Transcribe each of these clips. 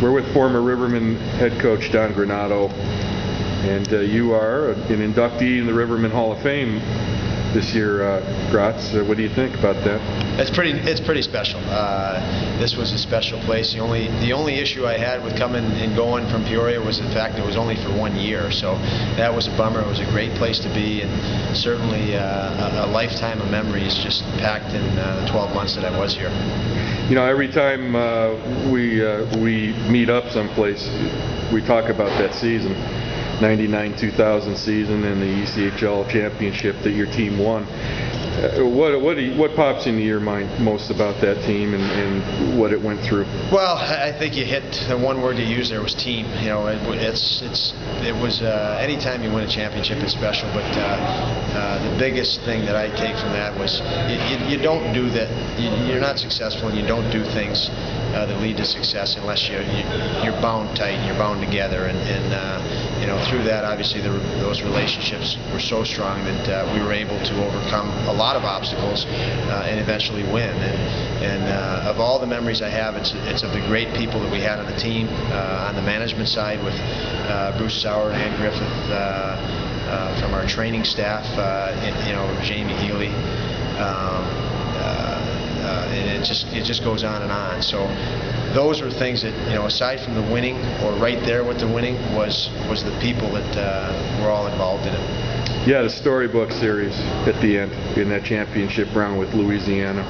We're with former Rivermen head coach Don Granato, and you are an inductee in the Rivermen Hall of Fame this year, Gratz. What do you think about that? It's pretty special. This was a special place. The only issue I had with coming and going from Peoria was the fact that it was only for 1 year. So that was a bummer. It was a great place to be, and certainly a lifetime of memories just packed in the 12 months that I was here. You know, every time we meet up someplace, we talk about that season, 99-2000 season, and the ECHL championship that your team won. What pops into your mind most about that team and what it went through? Well, I think you hit the one word you used there was team. You know, it was anytime you win a championship it's special, but the biggest thing that I take from that was you don't do that. You're not successful, and you don't do things that lead to success unless you're bound tight and you're bound together. And you know, through that, obviously, those relationships were so strong that we were able to overcome a lot of obstacles and eventually win. And of all the memories I have, it's of the great people that we had on the team, on the management side with Bruce Sauer and Ann Griffith, from our training staff, you know, Jamie Healy. And it just goes on and on. So those were things that, you know, aside from the winning, or right there with the winning, was the people that were all involved in it. Yeah, the storybook series at the end in that championship round with Louisiana.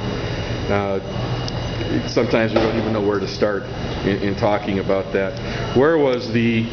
Sometimes we don't even know where to start in talking about that. Where was the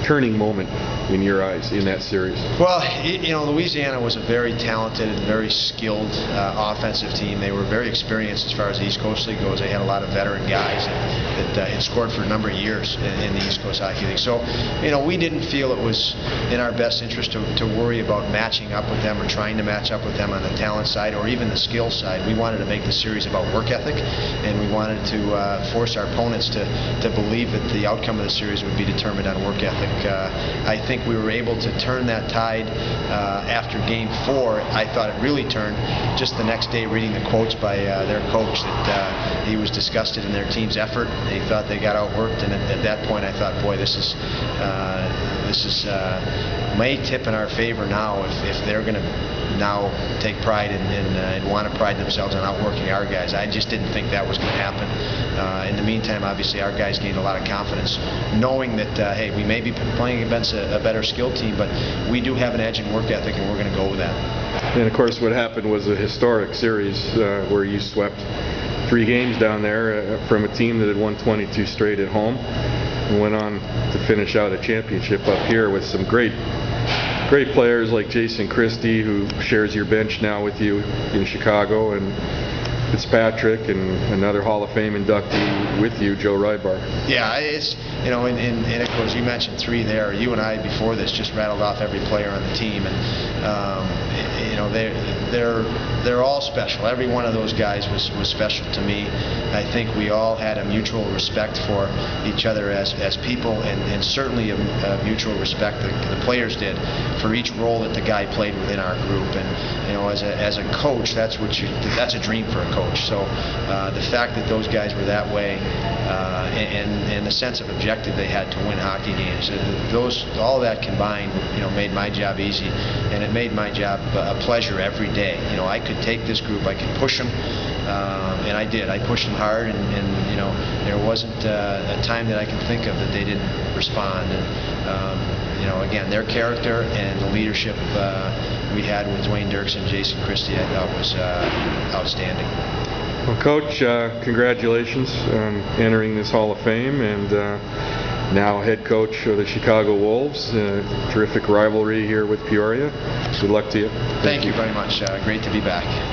turning moment in your eyes in that series? Well, you know, Louisiana was a very talented and very skilled offensive team. They were very experienced as far as the East Coast League goes. They had a lot of veteran guys that had scored for a number of years in the East Coast Hockey League. So, you know, we didn't feel it was in our best interest to worry about matching up with them or trying to match up with them on the talent side or even the skill side. We wanted to make the series about work ethic, and we wanted to force our opponents to believe that the outcome of the series would be determined on work ethic. I think we were able to turn that tide after Game 4. I thought it really turned just the next day, reading the quotes by their coach that he was disgusted in their team's effort. He thought they got outworked, and at that point I thought, boy, this is may tip in our favor now if they're going to now take pride and want to pride themselves on outworking our guys. I just didn't think that was going to happen. In the meantime, obviously, our guys gained a lot of confidence, knowing that, hey, we may be playing against a better skilled team, but we do have an edge in work ethic, and we're going to go with that. And, of course, what happened was a historic series where you swept 3 games down there from a team that had won 22 straight at home and went on to finish out a championship up here with some great players like Jason Christie, who shares your bench now with you in Chicago, and Fitzpatrick, and another Hall of Fame inductee with you, Joe Rybar. Yeah, it's, you know, and of course you mentioned 3 there. You and I before this just rattled off every player on the team, and you know, they're all special. Every one of those guys was special to me. I think we all had a mutual respect for each other as people, and certainly a mutual respect the players did for each role that the guy played within our group. And you know, as a coach, that's a dream for a coach. So the fact that those guys were that way, and the sense of objective they had to win hockey games, all that combined, you know, made my job easy, and it made my job a pleasure every day. You know, I could take this group, I could push them, and I did. I pushed them hard, and you know, there wasn't a time that I can think of that they didn't respond. And you know, again, their character and the leadership we had with Dwayne Dirks and Jason Christie, I thought was outstanding. Well, Coach, congratulations on entering this Hall of Fame, and now head coach of the Chicago Wolves. Terrific rivalry here with Peoria. Good luck to you. Thank you very much. Great to be back.